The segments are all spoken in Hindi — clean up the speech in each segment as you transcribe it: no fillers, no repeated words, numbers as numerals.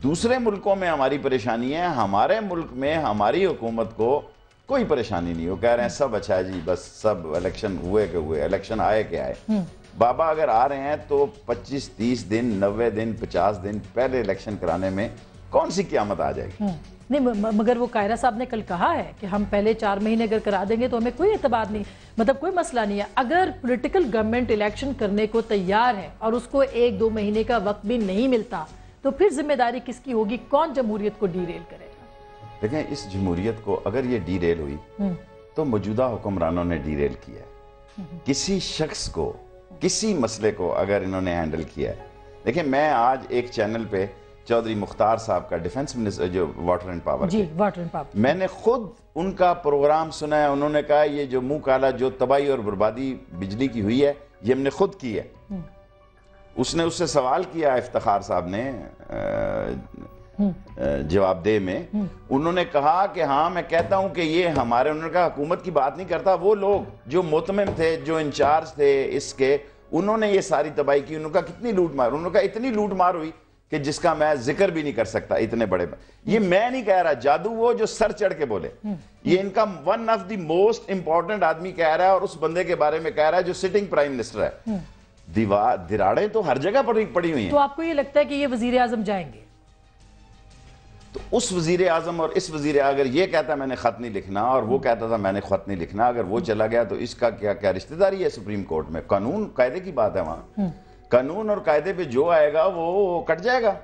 दूसरे मुल्कों में हमारी परेशानी है, हमारे मुल्क में हमारी हुकूमत को कोई परेशानी नहीं। वो कह रहे हैं सब अच्छा है जी, बस सब इलेक्शन हुए के हुए, इलेक्शन आए के आए। बाबा अगर आ रहे हैं तो 25-30 दिन, 90 दिन, 50 दिन पहले इलेक्शन कराने में कौन सी क़यामत आ जाएगी? नहीं, मगर वो कायरा साहब ने कल कहा है कि हम पहले 4 महीने अगर करा देंगे तो हमें कोई एतबार नहीं, मतलब कोई मसला नहीं है। अगर पॉलिटिकल गवर्नमेंट इलेक्शन करने को तैयार है और उसको 1-2 महीने का वक्त भी नहीं मिलता तो फिर जिम्मेदारी किसकी होगी? कौन जमहूरियत को डीरेल करेगा? देखें, इस जमहूरियत को अगर ये डीरेल हुई तो मौजूदा हुक्मरानों ने डीरेल किया है। किसी शख्स को, किसी मसले को अगर इन्होंने हैंडल किया है। देखिए, मैं आज एक चैनल पे चौधरी मुख्तार साहब का डिफेंस मिनिस्टर, जो वाटर एंड पावर, जी वाटर एंड पावर, मैंने खुद उनका प्रोग्राम सुना है। उन्होंने कहा ये जो मुंह काला, जो तबाही और बर्बादी बिजली की हुई है, ये हमने खुद की है। उसने उससे सवाल किया, इफ्तिखार साहब ने जवाबदेह में उन्होंने कहा कि हाँ मैं कहता हूं कि ये हमारे, उन्होंने कहा हुकूमत की बात नहीं करता, वो लोग जो मुतमिम थे, जो इंचार्ज थे इसके, उन्होंने ये सारी तबाही की। उन्होंने कहा कितनी लूट मार, उन्होंने कहा इतनी लूट मार हुई कि जिसका मैं जिक्र भी नहीं कर सकता। इतने बड़े, ये मैं नहीं कह रहा, जादू वो जो सर चढ़ के बोले, ये इनका one of the most important आदमी कह रहा है और उस बंदे के बारे में कह रहा है जो सिटिंग प्राइम मिनिस्टर है। दीवारें तो हर जगह पड़ी हुई हैं। तो आपको ये लगता है कि ये वजीर आजम जाएंगे? तो उस वजीर आजम और इस वजीर, अगर ये कहता मैंने खत नहीं लिखना और वो कहता था मैंने खत नहीं लिखना, अगर वो चला गया तो इसका क्या क्या रिश्तेदारी है सुप्रीम कोर्ट में? कानून कायदे की बात है, वहां कानून और कायदे पे जो आएगा वो कट जाएगा,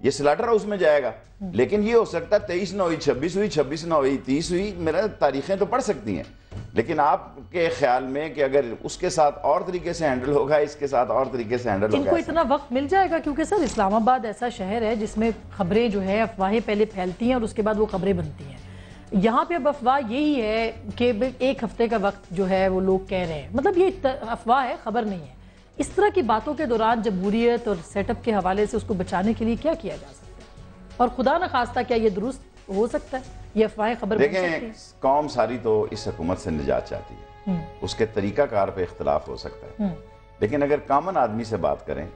ये स्लाटर हाउस में जाएगा। लेकिन ये हो सकता है 23 ना हुई 26 हुई, 26 ना हुई 30 हुई, मेरा तारीखें तो पढ़ सकती हैं। लेकिन आपके ख्याल में कि अगर उसके साथ और तरीके से हैंडल होगा, इसके साथ और तरीके से हैंडल होगा, इनको इतना वक्त मिल जाएगा? क्योंकि सर इस्लामाबाद ऐसा शहर है जिसमें खबरें जो है, अफवाहें पहले फैलती हैं और उसके बाद वो खबरें बनती हैं। यहाँ पे अब अफवाह यही है कि 1 हफ्ते का वक्त जो है वो लोग कह रहे हैं, मतलब ये अफवाह है, खबर नहीं है। इस तरह की बातों के दौरान जमहूरियत और सेटअप के हवाले से उसको बचाने के लिए क्या किया जा सकता है? और खुदा न खास्ता क्या ये दुरुस्त हो सकता है? ये अफवाहें खबर बन सकती हैं? देखें, कौम सारी तो इस हुकूमत से निजात चाहती है, उसके तरीकाकार पे इख्तलाफ हो सकता है, लेकिन अगर कॉमन आदमी से बात करें,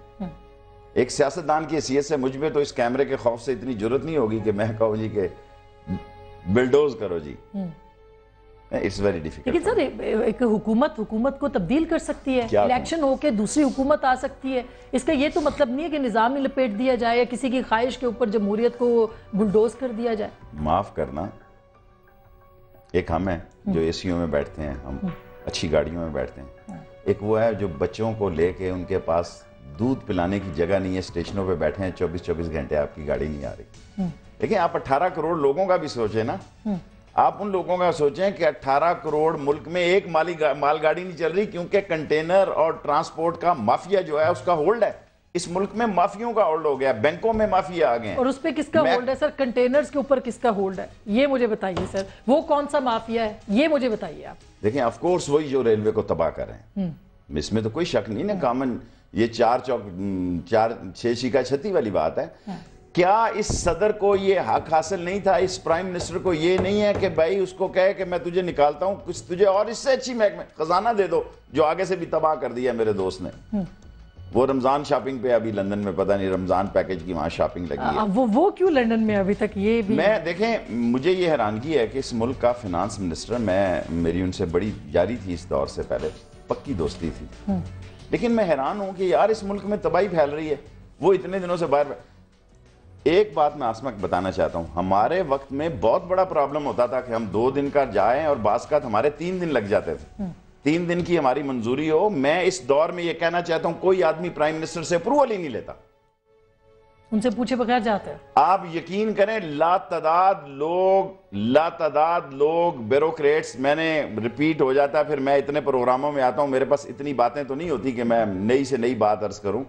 एक सियासतदान की हैसियत से मुझ में तो इस कैमरे के खौफ से इतनी जरूरत नहीं होगी कि मैं कहूँ जी के बिल्डोज करो जी। It's very difficult. लेकिन सर एक हुकूमत को तब्दील कर सकती है, इलेक्शन होके दूसरी हुकूमत आ सकती है। इसका ये तो मतलब नहीं है कि निज़ाम ही लपेट दिया जाए या किसी की ख्वाहिश के ऊपर जमहूरियत को बुलडोज कर दिया जाए। माफ करना, एक हम हैं जो एसीओ में बैठते हैं, हम अच्छी गाड़ियों में बैठते हैं, एक वो है जो बच्चों को लेके उनके पास दूध पिलाने की जगह नहीं है, स्टेशनों पे बैठे हैं 24-24 घंटे, आपकी गाड़ी नहीं आ रही। लेकिन आप 18 करोड़ लोगों का भी सोचें ना, आप उन लोगों का सोचें कि 18 करोड़ मुल्क में एक मालगाड़ी नहीं चल रही, क्योंकि कंटेनर और ट्रांसपोर्ट का माफिया जो है उसका होल्ड है। इस मुल्क में माफियों का होल्ड हो गया, बैंकों में माफिया आ गए हैं। और उस पे किसका होल्ड है सर? कंटेनर्स के ऊपर किसका होल्ड है, ये मुझे बताइए सर। वो कौन सा माफिया है, ये मुझे बताइए आप। देखिए, ऑफ कोर्स वही जो रेलवे को तबाह कर रहे हैं, इसमें तो कोई शक नहीं ना। कॉमन ये 4 शिका छती वाली बात है। क्या इस सदर को ये हक हासिल नहीं था, इस प्राइम मिनिस्टर को ये नहीं है कि भाई उसको कहे कि मैं तुझे निकालता हूं, कुछ तुझे और इससे अच्छी महकमे खजाना दे दो, जो आगे से भी तबाह कर दिया मेरे दोस्त ने। वो रमजान शॉपिंग पे अभी लंदन में, पता नहीं रमजान पैकेज की वहां शॉपिंग लगी है। वो क्यों लंदन में अभी तक? ये भी मैं देखें, मुझे ये हैरानगी है कि इस मुल्क का फिनांस मिनिस्टर, मेरी उनसे बड़ी यारी थी इस दौर से पहले, पक्की दोस्ती थी, लेकिन मैं हैरान हूं कि यार इस मुल्क में तबाही फैल रही है, वो इतने दिनों से बाहर। एक बात मैं आसमा बताना चाहता हूं, हमारे वक्त में बहुत बड़ा प्रॉब्लम होता था कि हम 2 दिन का जाएं और बास का हमारे 3 दिन लग जाते थे, 3 दिन की हमारी मंजूरी हो। मैं इस दौर में ये कहना चाहता हूं, कोई आदमी प्राइम मिनिस्टर से अप्रूवल ही नहीं लेता, उनसे पूछे बगैर जाते हैं। आप यकीन करें, लातादाद लोग ब्यूरोक्रेट्स, मैंने रिपीट हो जाता है, फिर मैं इतने प्रोग्रामों में आता हूं, मेरे पास इतनी बातें तो नहीं होती कि मैं नई से नई बात अर्ज करूं।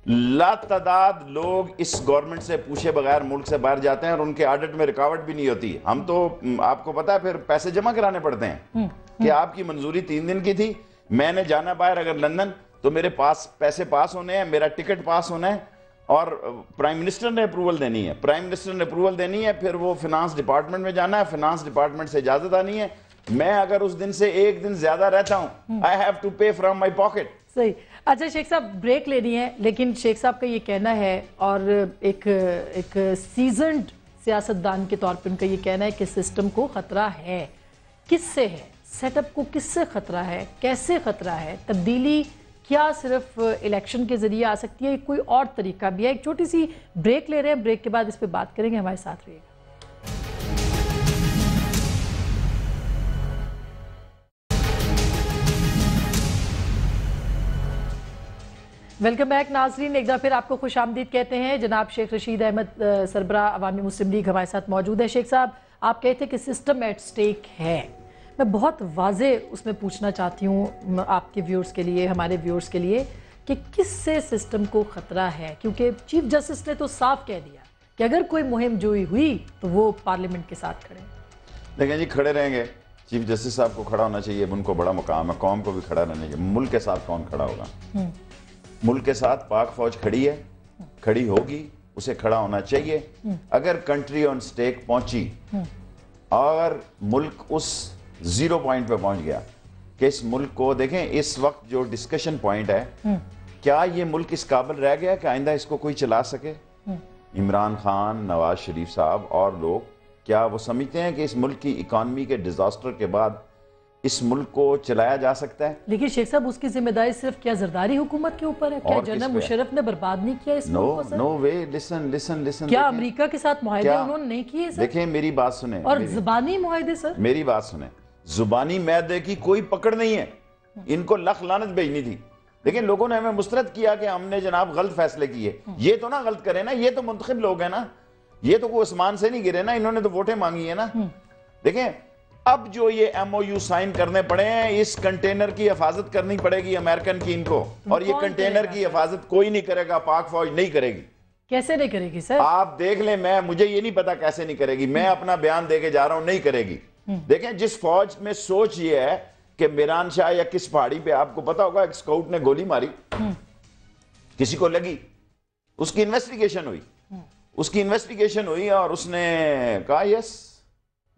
लातादाद लोग इस गवर्नमेंट से पूछे बगैर मुल्क से बाहर जाते हैं और उनके ऑडिट में रुकावट भी नहीं होती। हम तो, आपको पता है, फिर पैसे जमा कराने पड़ते हैं कि आपकी मंजूरी 3 दिन की थी, मैंने जाना बाहर अगर लंदन, तो मेरे पास पैसे पास होने हैं, मेरा टिकट पास होना है और प्राइम मिनिस्टर ने अप्रूवल देनी है। प्राइम मिनिस्टर ने अप्रूवल देनी है, फिर वो फिनांस डिपार्टमेंट में जाना है, फिनांस डिपार्टमेंट से इजाजत आनी है। मैं अगर उस दिन से 1 दिन ज्यादा रहता हूं, आई हैव टू पे फ्रॉम माई पॉकेट। सही। अच्छा शेख साहब, ब्रेक लेनी है, लेकिन शेख साहब का ये कहना है और एक सीजन्ड सियासतदान के तौर पर उनका ये कहना है कि सिस्टम को खतरा है। किससे है? सेटअप को किससे खतरा है? कैसे खतरा है? तब्दीली क्या सिर्फ इलेक्शन के जरिए आ सकती है, कोई और तरीका भी है? एक छोटी सी ब्रेक ले रहे हैं, ब्रेक के बाद इस पर बात करेंगे, हमारे साथ रहिएगा। वेलकम बैक नाजरीन, एक बार फिर आपको खुश आमदीद कहते हैं। जनाब शेख रशीद अहमद सरबरा अवामी मुस्लिम लीग हमारे साथ मौजूद है। शेख साहब, आप कहते हैं कि सिस्टम एट स्टेक है। मैं बहुत वाजे उसमें पूछना चाहती हूँ आपके व्यूअर्स के लिए, हमारे व्यूअर्स के लिए, कि किससे सिस्टम को ख़तरा है? क्योंकि चीफ जस्टिस ने तो साफ कह दिया कि अगर कोई मुहिम जोई हुई तो वो पार्लियामेंट के साथ खड़े। देखें जी, खड़े रहेंगे। चीफ जस्टिस साहब को खड़ा होना चाहिए, उनको बड़ा मुकाम है। कौम को भी खड़ा रहना चाहिए। मुल्क के साथ कौन खड़ा होगा? मुल्क के साथ पाक फौज खड़ी है, खड़ी होगी, उसे खड़ा होना चाहिए। अगर कंट्री ऑन स्टेक पहुंची और मुल्क उस जीरो पॉइंट पे पहुंच गया कि इस मुल्क को देखें, इस वक्त जो डिस्कशन पॉइंट है, क्या ये मुल्क इस काबिल रह गया कि आइंदा इसको कोई चला सके? इमरान खान, नवाज शरीफ साहब और लोग, क्या वो समझते हैं कि इस मुल्क की इकॉनमी के डिजास्टर के बाद इस मुल्क को चलाया जा सकता है? लेकिन शेख साहब, उसकी जिम्मेदारी सिर्फ क्या जरदारी हुकूमत के ऊपर है? क्या जनरल मुशर्रफ ने बर्बाद नहीं किया इस मुल्क को? नो वे, लिसन। क्या अमेरिका के साथ मुआहदे उन्होंने नहीं किए सर? देखें, मेरी बात सुने। और जुबानी मुआहदे सर, मेरी बात सुने, जुबानी मुआहदे की कोई पकड़ नहीं है। इनको लख लानत भेजनी थी, लेकिन लोगों ने हमें मुस्तरद किया कि हमने जनाब गलत फैसले किए। ये तो ना गलत करे ना, ये तो मुंतखब लोग हैं ना, ये तो कोई आसमान से नहीं गिरे ना, इन्होंने तो वोटें मांगी है ना। देखें, अब जो ये MOU साइन करने पड़े हैं, इस कंटेनर की हिफाजत करनी पड़ेगी अमेरिकन की इनको, और ये कंटेनर की हिफाजत कोई नहीं करेगा, पाक फौज नहीं करेगी। कैसे नहीं करेगी सर? आप देख लें, मुझे ये नहीं पता कैसे नहीं करेगी। मैं अपना बयान देके जा रहा हूं, नहीं करेगी। देखें, जिस फौज में सोच ये है कि मीरान शाह या किस पहाड़ी पे, आपको पता होगा, एक स्काउट ने गोली मारी, किसी को लगी, उसकी इन्वेस्टिगेशन हुई और उसने कहा यस,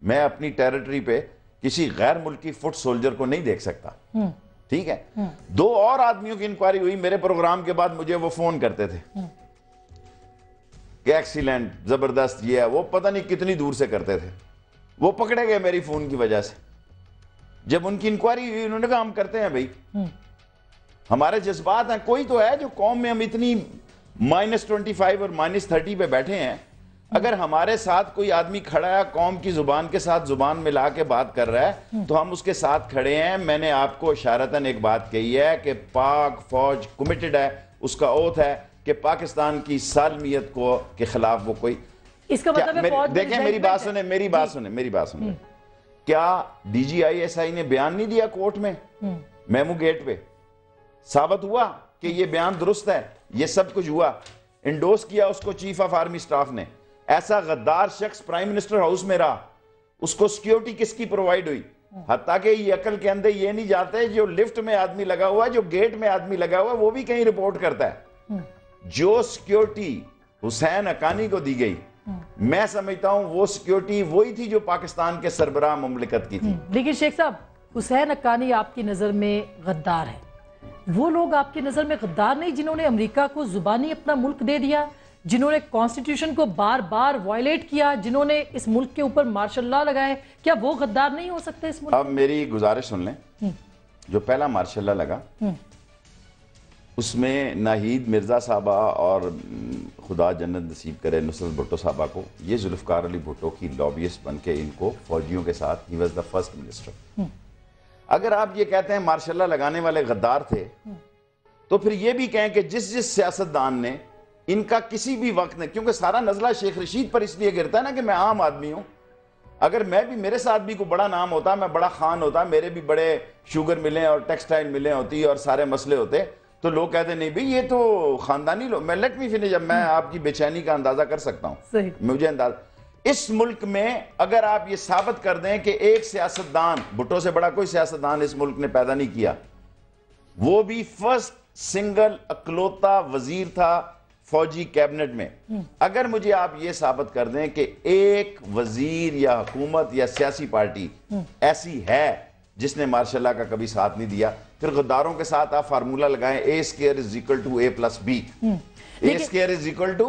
मैं अपनी टेरिटरी पे किसी गैर मुल्की फुट सोल्जर को नहीं देख सकता। ठीक है। 2 और आदमियों की इंक्वायरी हुई मेरे प्रोग्राम के बाद, मुझे वो फोन करते थे कि एक्सीलेंट, जबरदस्त, ये है वो, पता नहीं कितनी दूर से करते थे। वो पकड़े गए मेरी फोन की वजह से। जब उनकी इंक्वायरी हुई, उन्होंने कहा हम करते हैं भाई, हमारे जज्बात हैं। कोई तो है जो कौम में हम इतनी -25 और -30 पे बैठे हैं, अगर हमारे साथ कोई आदमी खड़ा है, कौम की जुबान के साथ जुबान मिला के बात कर रहा है, तो हम उसके साथ खड़े हैं। मैंने आपको इशारतन एक बात कही है कि पाक फौज कमिटेड है, उसका ओथ है कि पाकिस्तान की सालमियत को के खिलाफ वो कोई, इसका मतलब देखें, मेरी बात सुने, क्या DGI-SI ने बयान नहीं दिया कोर्ट में, मेमू गेट पे? साबित हुआ कि ये बयान दुरुस्त है, ये सब कुछ हुआ, इंडोर्स किया उसको चीफ ऑफ आर्मी स्टाफ ने। ऐसा गद्दार शख्स प्राइम मिनिस्टर हाउस में रहा, उसको सिक्योरिटी किसकी प्रोवाइड हुई? हत्ता कि ये अकल के अंदर ये नहीं जाते, जो लिफ्ट में आदमी लगा हुआ है, जो गेट में आदमी लगा हुआ है, वो भी कहीं रिपोर्ट करता है। जो सिक्योरिटी हुसैन हक्कानी को दी गई, मैं समझता हूं वो सिक्योरिटी वही थी जो पाकिस्तान के सरबराह मुमलिकत की थी। लेकिन शेख साहब, हुसैन हक्कानी आपकी नजर में गद्दार है, वो लोग आपकी नजर में गद्दार नहीं जिन्होंने अमेरिका को जुबानी अपना मुल्क दे दिया, जिन्होंने कॉन्स्टिट्यूशन को बार बार वायलेट किया, जिन्होंने इस मुल्क के ऊपर मार्शल लॉ लगाए, क्या वो गद्दार नहीं हो सकते इस मुल्क? अब मेरी गुजारिश सुन लें, जो पहला मार्शल लॉ लगा उसमें नाहीद मिर्जा साहबा और खुदा जन्नत नसीब करे नुसरत भुट्टो साहबा को, ये जुल्फकार अली भुट्टो की लॉबियस्ट बन के इनको फौजियों के साथ, he was the first minister. अगर आप ये कहते हैं मार्शल लॉ लगाने वाले गद्दार थे, तो फिर ये भी कहें कि जिस सियासतदान ने इनका किसी भी वक्त ने, क्योंकि सारा नजला शेख रशीद पर इसलिए गिरता है ना कि मैं आम आदमी हूं। अगर मैं भी, मेरे साथ भी कोई बड़ा नाम होता, मैं बड़ा खान होता, मेरे भी बड़े शुगर मिले और टेक्सटाइल मिले होती और सारे मसले होते, तो लोग कहते नहीं भाई ये तो खानदानी लोग। मैं लेट मी फिनिश, जब मैं आपकी बेचैनी का अंदाजा कर सकता हूं, मुझे अंदाजा, इस मुल्क में अगर आप ये साबित कर दें कि एक सियासतदान, भुट्टो से बड़ा कोई सियासतदान इस मुल्क ने पैदा नहीं किया, वो भी फर्स्ट सिंगल अकलौता वजीर था फौजी कैबिनेट में, अगर मुझे आप ये साबित कर दें कि एक वजीर या हुकूमत या सियासी पार्टी ऐसी है जिसने मार्शल लॉ का कभी साथ नहीं दिया, फिर गद्दारों के साथ आप फार्मूला लगाएं A² is equal to A+B, A² is equal to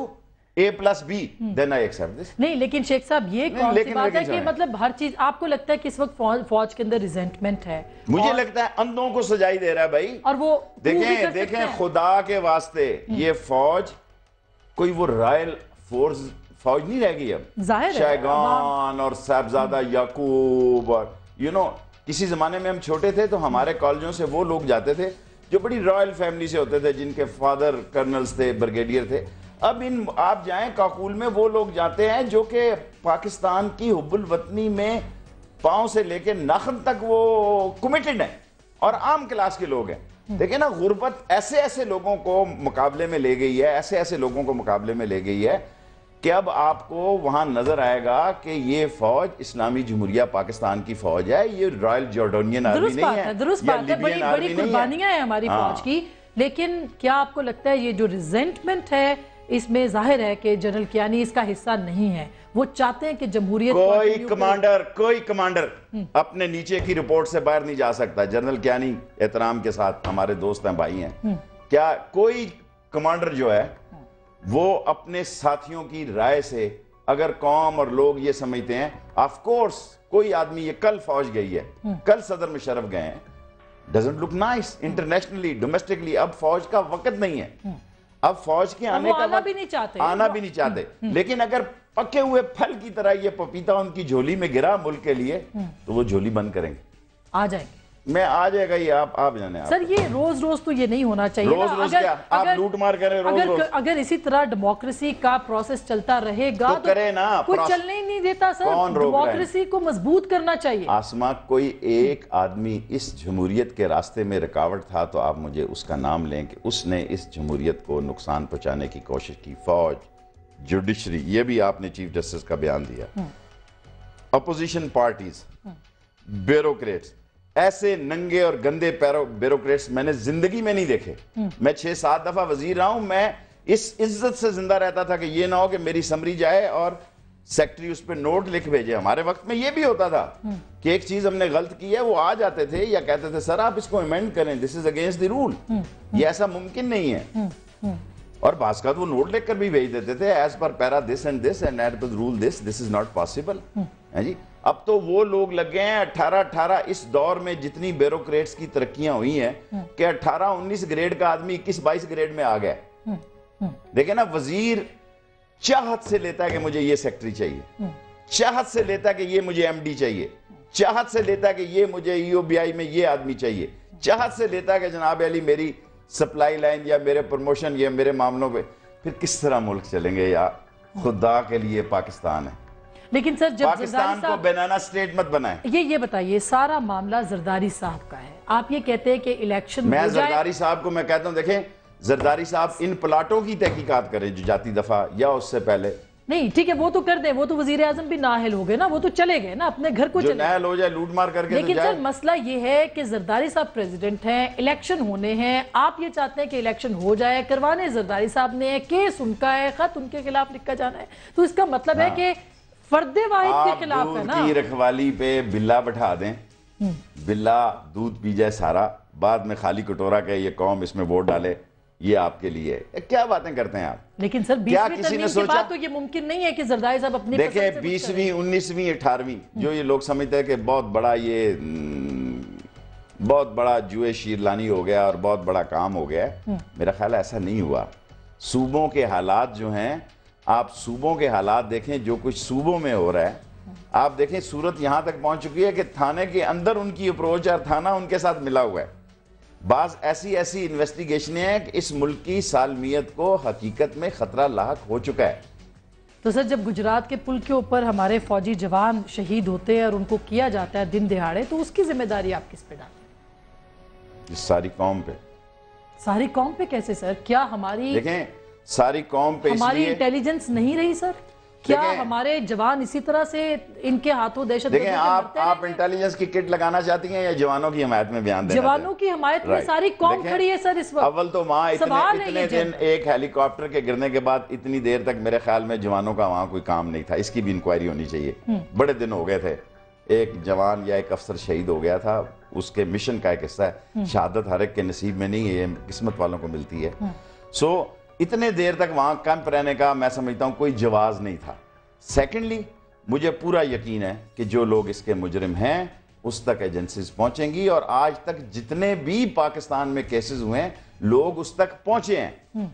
A+B, then I accept this. नहीं लेकिन शेख साहब ये कौन सी बात है कि मतलब हर चीज आपको लगता है कि इस वक्त फौज के अंदर रिजेंटमेंट है? मुझे लगता है अंधों को सजाई दे रहा है भाई। और वो देखें खुदा के वास्ते, ये फौज कोई वो रॉयल फोर्स फौज नहीं रह गई अब। जाहिर है शैगान और साहबजादा याकूब और किसी जमाने में हम छोटे थे तो हमारे कॉलेजों से वो लोग जाते थे जो बड़ी रॉयल फैमिली से होते थे, जिनके फादर कर्नल्स थे, ब्रिगेडियर थे। अब आप जाएं काकुल में, वो लोग जाते हैं जो कि पाकिस्तान की हुब्बुल वतनी में पांव से लेके नाखन तक वो कमिटेड हैं और आम क्लास के लोग हैं। देखिए ना, गुर्बत ऐसे ऐसे लोगों को मुकाबले में ले गई है, ऐसे ऐसे लोगों को मुकाबले में ले गई है कि अब आपको वहां नजर आएगा कि ये फौज इस्लामी जमहूरिया पाकिस्तान की फौज है, ये रॉयल जॉर्डोनियन आर्मी नहीं है। दुरुस्त बात है, बड़ी बड़ी कुर्बानियां हैं हमारी फौज की। लेकिन क्या आपको लगता है ये जो रिजेंटमेंट है, इसमें जाहिर है कि जनरल कियानी इसका हिस्सा नहीं है? वो चाहते हैं कि जमहूरियत, कोई कमांडर अपने नीचे की रिपोर्ट से बाहर नहीं जा सकता। जनरल कियानी एहतराम के साथ हमारे दोस्त हैं, भाई हैं, क्या कोई कमांडर जो है वो अपने साथियों की राय से, अगर कौम और लोग ये समझते हैं, ऑफ कोर्स कोई आदमी, ये कल फौज गई है, कल सदर मुशर्रफ गए हैं, doesn't look nice internationally, domestically. अब फौज का वक्त नहीं है, अब फौज के आने का आना भी नहीं चाहते, लेकिन अगर पके हुए फल की तरह ये पपीता उनकी झोली में गिरा मुल्क के लिए, तो वो झोली बंद करेंगे, आ जाएंगे। मैं आ जाएगा ये, आप जाने। सर ये रोज रोज तो ये नहीं होना चाहिए। रोज क्या आप लूट मार करें रोज? अगर इसी तरह डेमोक्रेसी का प्रोसेस चलता रहेगा तो करे ना, कुछ चलने ही नहीं देता सर। डेमोक्रेसी को मजबूत करना चाहिए। आसमा कोई एक आदमी इस जमहूरियत के रास्ते में रुकावट था तो आप मुझे उसका नाम लें कि उसने इस जमहूरियत को नुकसान पहुंचाने की कोशिश की। फौज, जुडिशरी, ये भी आपने चीफ जस्टिस का बयान दिया, अपोजिशन पार्टीज, ब्यूरोक्रेट्स, ऐसे नंगे और गंदे ब्यूरोक्रेट्स मैंने जिंदगी में नहीं देखे। मैं 6-7 दफा वजीर रहा हूं, मैं इस इज्जत से जिंदा रहता था कि ये ना हो कि मेरी समरी जाए और सेक्रेटरी उस पर नोट लिख भेजे। हमारे वक्त में ये भी होता था कि एक चीज हमने गलत की है, वो आ जाते थे या कहते थे सर आप इसको अमेंड करें, this is against the rule, ये ऐसा मुमकिन नहीं है। और बास का वो नोट लिखकर भी भेज देते थे, as per para this and as per rule this is not possible है जी। अब तो वो लोग लग गए हैं 18 इस दौर में जितनी ब्यूरोक्रेट्स की तरक्कियां हुई हैं कि 18-19 ग्रेड का आदमी 21-22 ग्रेड में आ गया। देखे ना, वजीर चाहत से लेता है कि मुझे ये सेक्रेटरी चाहिए, चाहत से लेता है कि ये मुझे एमडी चाहिए, चाहत से लेता है कि ये मुझे ईओबीआई में ये आदमी चाहिए, चाहत से लेता है कि जनाब अली मेरी सप्लाई लाइन या मेरे प्रमोशन या मेरे मामलों पे। फिर किस तरह मुल्क चलेंगे यार? खुदा के लिए पाकिस्तान है। लेकिन सर जब पाकिस्तान को बनाना स्टेट मत बनाए। ये बताइए, सारा मामला जरदारी साहब का है, आप ये कहते हैं कि इलेक्शन, मैं जरदारी साहब को मैं कहता हूं, देखें जरदारी साहब इन प्लाटों की तहकीकात करें जो जाती दफा या उससे पहले। नहीं ठीक है, वो तो कर दे, वो तो वजीर आजम भी नाअहल हो गए ना, वो तो चले गए ना अपने घर को, जो नाअहल हो जाए लूट मार करके। लेकिन सर मसला ये है कि जरदारी साहब प्रेसिडेंट हैं, इलेक्शन होने हैं, आप ये चाहते हैं कि इलेक्शन हो जाए, करवाने जरदारी साहब ने, केस उनका है, खत उनके खिलाफ लिखा जाना है, तो इसका मतलब है कि फर्दे वाहिद के खिलाफ है ना। की रखवाली पे बिल्ला बैठा दें, बिल्ला दूध पी जाए सारा, बाद में खाली कटोरा के ये कौम इसमें वोट डाले, ये आपके लिए क्या बातें करते हैं आप? लेकिन सर 20वीं तरमीम के बाद तो ये मुमकिन नहीं है कि जरदारी साहब अपनी देखें 20वीं 19वीं 18वीं जो ये लोग समझते हैं कि बहुत बड़ा जुए शीरलानी हो गया और बहुत बड़ा काम हो गया, मेरा ख्याल ऐसा नहीं हुआ। सूबों के हालात जो हैं, आप सूबों के हालात देखें, जो कुछ सूबों में हो रहा है, आप देखें सूरत यहां तक पहुंच चुकी है कि थाने के अंदर उनकी अप्रोच और थाना उनके साथ मिला हुआ है। बाज ऐसी इन्वेस्टिगेशन है कि इस मुल्क की सालमियत को हकीकत में खतरा लाहक हो चुका है। तो सर जब गुजरात के पुल के ऊपर हमारे फौजी जवान शहीद होते हैं और उनको किया जाता है दिन दिहाड़े, तो उसकी जिम्मेदारी आप किस पे डालते हैं? सारी कौम पे। सारी कौम पे कैसे सर? क्या हमारी, देखें सारी कौम पे हमारी इंटेलिजेंस नहीं रही सर? क्या हमारे जवान इसी तरह से इनके हाथों दहशत? देखें आप इंटेलिजेंस की किट लगाना चाहती हैं या जवानों की हिमायत में बयान देना? जवानों की हिमायत में सारी कौम खड़ी है सर इस वक्त। अव्वल तो वहाँ इतने दिन एक हेलीकॉप्टर के गिरने के बाद इतनी देर तक मेरे ख्याल में जवानों का वहाँ कोई काम नहीं था, इसकी भी इंक्वायरी होनी चाहिए। बड़े दिन हो गए थे, एक जवान या एक अफसर शहीद हो गया था, उसके मिशन का एक हिस्सा है। शहादत हर एक के नसीब में नहीं है, ये किस्मत वालों को मिलती है। सो इतने देर तक वहां कैंप रहने का मैं समझता हूं कोई जवाज नहीं था। सेकेंडली, मुझे पूरा यकीन है कि जो लोग इसके मुजरिम हैं उस तक एजेंसीज पहुंचेंगी, और आज तक जितने भी पाकिस्तान में केसेस हुए हैं लोग उस तक पहुंचे हैं।